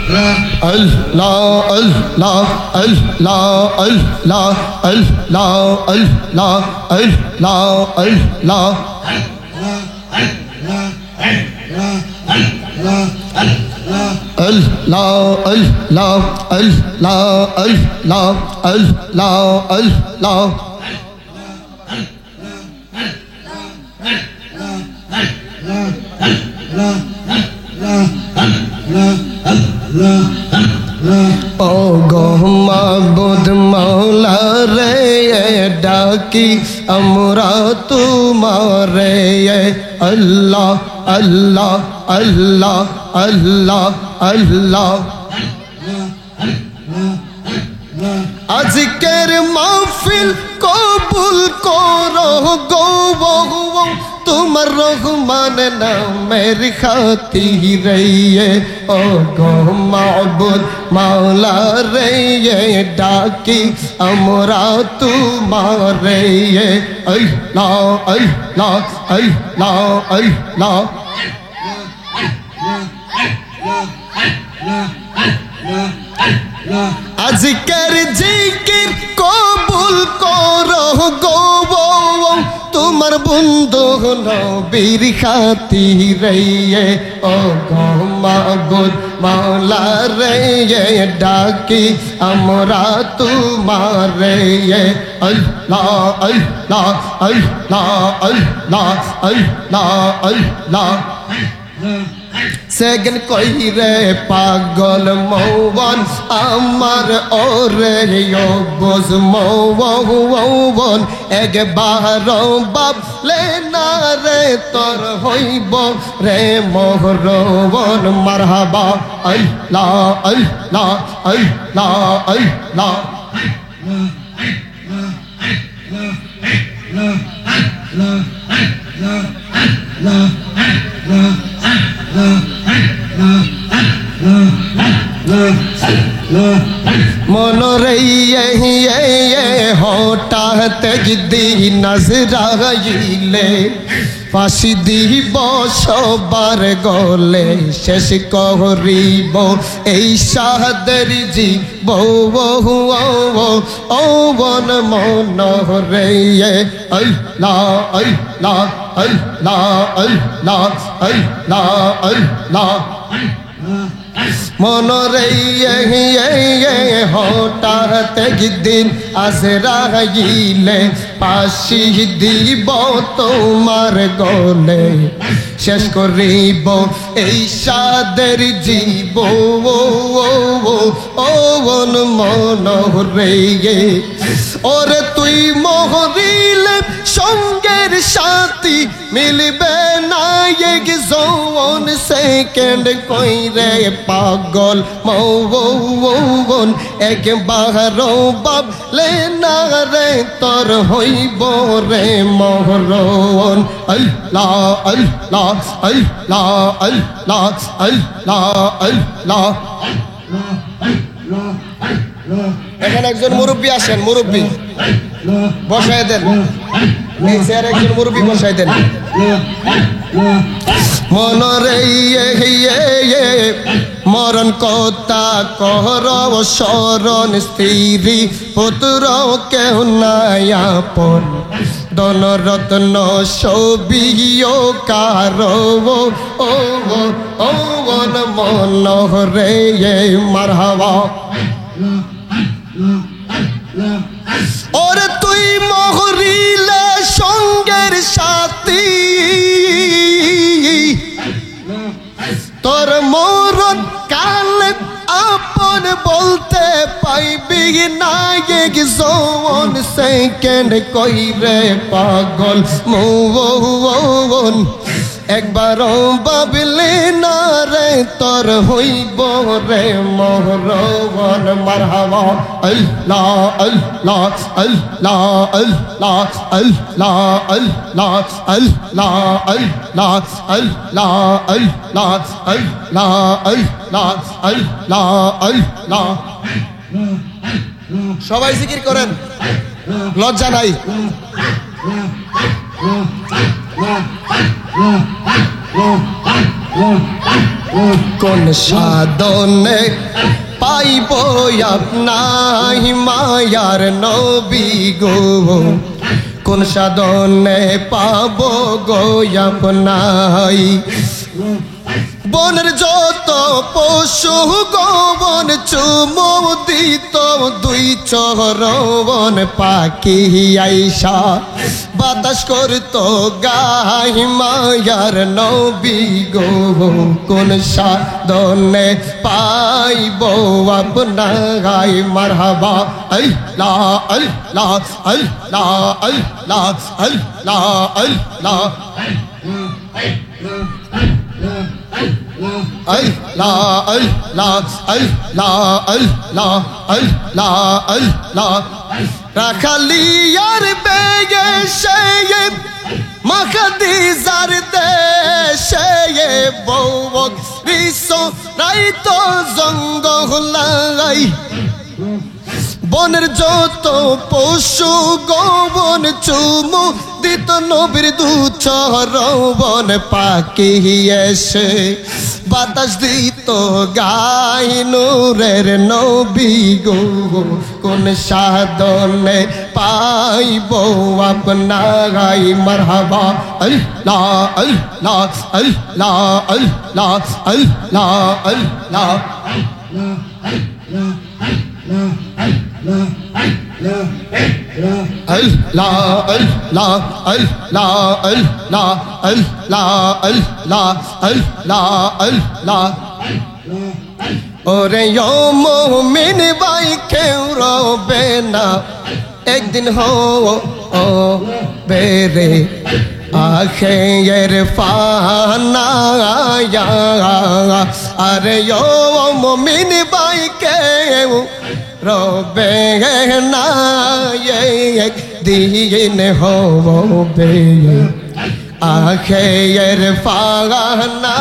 Allah Allah Allah Allah Allah Allah Allah Allah Allah Allah Allah Allah O go mabud maula re daki amra tumare Allah Allah Allah Allah Allah আজকের মাহফিল কবুল করো গো তোমার রহমান নামের খাতিরে ও গো মাবুদ মাওলা রে ডাকি আমরা তোমারে আল্লাহ আল্লাহ আল্লাহ আল্লাহ আজকের জিকির কবুল করো গো তোমার বন্ধু নবীর খাতিরে ও গো মাবুদ মাওলা রে ডাকি আমরা তোমারে আল্লাহ আল্লাহ আল্লাহ আল্লাহ আল্লাহ আল্লাহ সেগন কইরে পাগল মৌবন আমার ওরে বোঝ মৌবন একবার বাবলে না রে তোর হইব রে মোহরবন মারহাবা আল্লাহ আল্লাহ আল্লাহ আল্লাহ মনরে হঠাৎ যদি নজরাইলে ফাঁসি দিব সবার গলে শেষ করিব এই সাদের জীব বন মনরে আল্লাহ আল্লাহ আল্লাহ আল্লাহ আল্লাহ আল্লাহ মনরে হঠাৎ একদিন আজরাইলে ফাঁসি দিব তোমার গলে শেষ করিব এই সাদের জীব মনরে ওরে তুই মহরিলে সঙ্গের সাথী মিলবে না এক যৌবন সেকেন্ড কইরে পাগল মৌবন একবার বাবলে না রে তোর হইব রে মোহরন আল্লাহ আল্লাহ আল্লাহ আল্লাহ আল্লাহ আল্লাহ এখানে একজন মুরব্বী আসেন মুরব্বী বসায় দেন একজন মুরব্বী বসায় দেন মনরে মরণ কথা কর শরণ স্ত্রী পুত্র কেউ নাই আপন ধনরত্ন সবিও কারো ও মনরে মারহাবা ওরে তুই মহরিলে সঙ্গের সাথী তোর মরণ কালে আপন বলতে পাইবি না এক যৌবন সেকেন্ড কইরে পাগল মৌবন একবার বাবলে না রে তোর হইব রে মোহরবন মারহাবা আল্লাহ আল্লাহ আল্লাহ আল্লাহ আল্লাহ আল্লাহ আল্লাহ আল্লাহ আল্লাহ আল্লাহ আল্লাহ আল্লাহ আল্লাহ আল্লাহ সবাই জিকির করেন লজ্জা নাই কোন সাধনে পাইব আপনাই মায়ার নবী গো কোন সাধনে পাব গো আপনাই বনের যত পশু গবন চুমো দিত দুই চরণ পাখি আইসা বাতাস করত গাই মায়ার নবী গো কোন সাধনে পাইব আপনাই মারহাবা আল্লাহ আল্লাহ আল্লাহ আল্লাহ আল্লাহ আল্লাহ Allah Allah Allah Allah Allah Allah রাখালিয়ার বেগে সে মাখাদিজার দেশে বৌবক বিশো রাইত জঙ্গলাই বনের যত পশু গবন চুমু দিত নবীর দু চরণ পাখি এসে বাতাস দিত গাই নূরের নবী গো কোন সাধনে পাইব আপনাই মারহাবা আল্লাহ আল্লাহ আল্লাহ আল্লাহ আল্লাহ আল্লাহ Allah Allah Allah Allah Allah Allah Allah Allah ওরে ও মুমিন ভাই কেউ রবে না একদিন হো ও বেরে আখের ফানা আরে ও মুমিন ভাই কেউ রবে না একদিন হবে আখের ফানা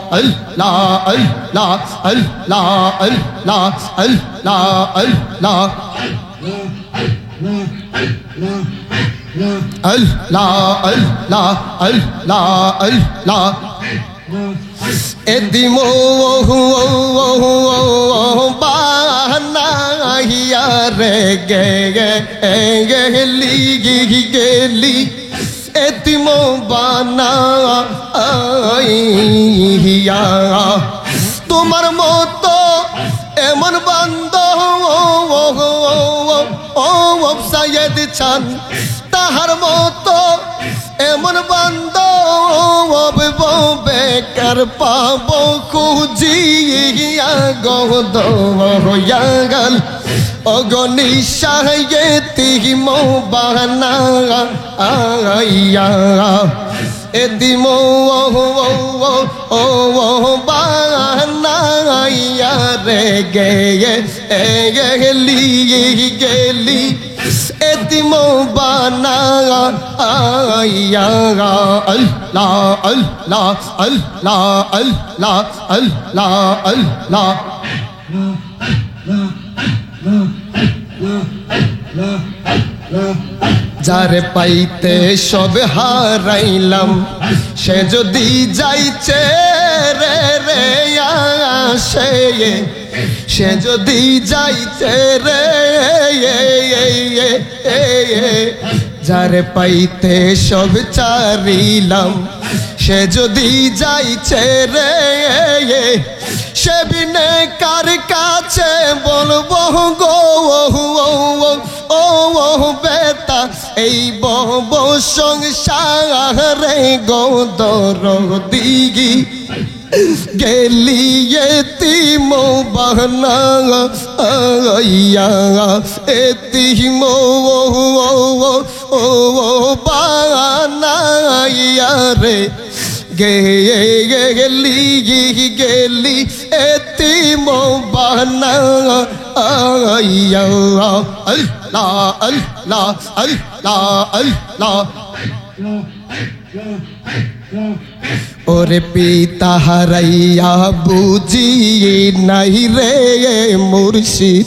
আল্লাহ আল্লাহ আল্লাহ আল্লাহ আল্লাহ আল্লাহ Allah Allah Allah Allah edimo banaiya re geli edimo banaiya তোমার মতো এমন বান্দা ও সাইয়েদ চান তাহার মতো এমন বান্ধব বেকার পাব খুঁজিয়া গদ হইয়া গেল অগনিশায়েতি মৌবানা আইয়া এদিমো ও বানাইয়া রে গেলি গেলি এদিমো বানা আইয়া আল্লাহ আল্লাহ আল্লাহ আল্লাহ আল্লাহ আল্লাহ যারে পাইতে সব হারাইলাম সে যদি যাইছে রে রে আসে সে যদি যাইছে রে যারে পাইতে সব চারিলাম সে যদি যাইছে রে সে বিনে কার কাছে বলবো গো ও বেটা এই বব সংসারে গোদর দিগি গেলিয়ে তিমো বাহনা আইয়া এতিমো ও বানাইয়া রে গেলি গেলি এতিমো বাহনা আইয়া আল্লাহ আল্লাহ আল্লাহ আল্লাহ ওরে পিতা হারাইয়া বুঝি নাই রে মুর্শিদ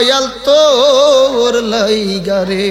দয়াল তোর লাইগারে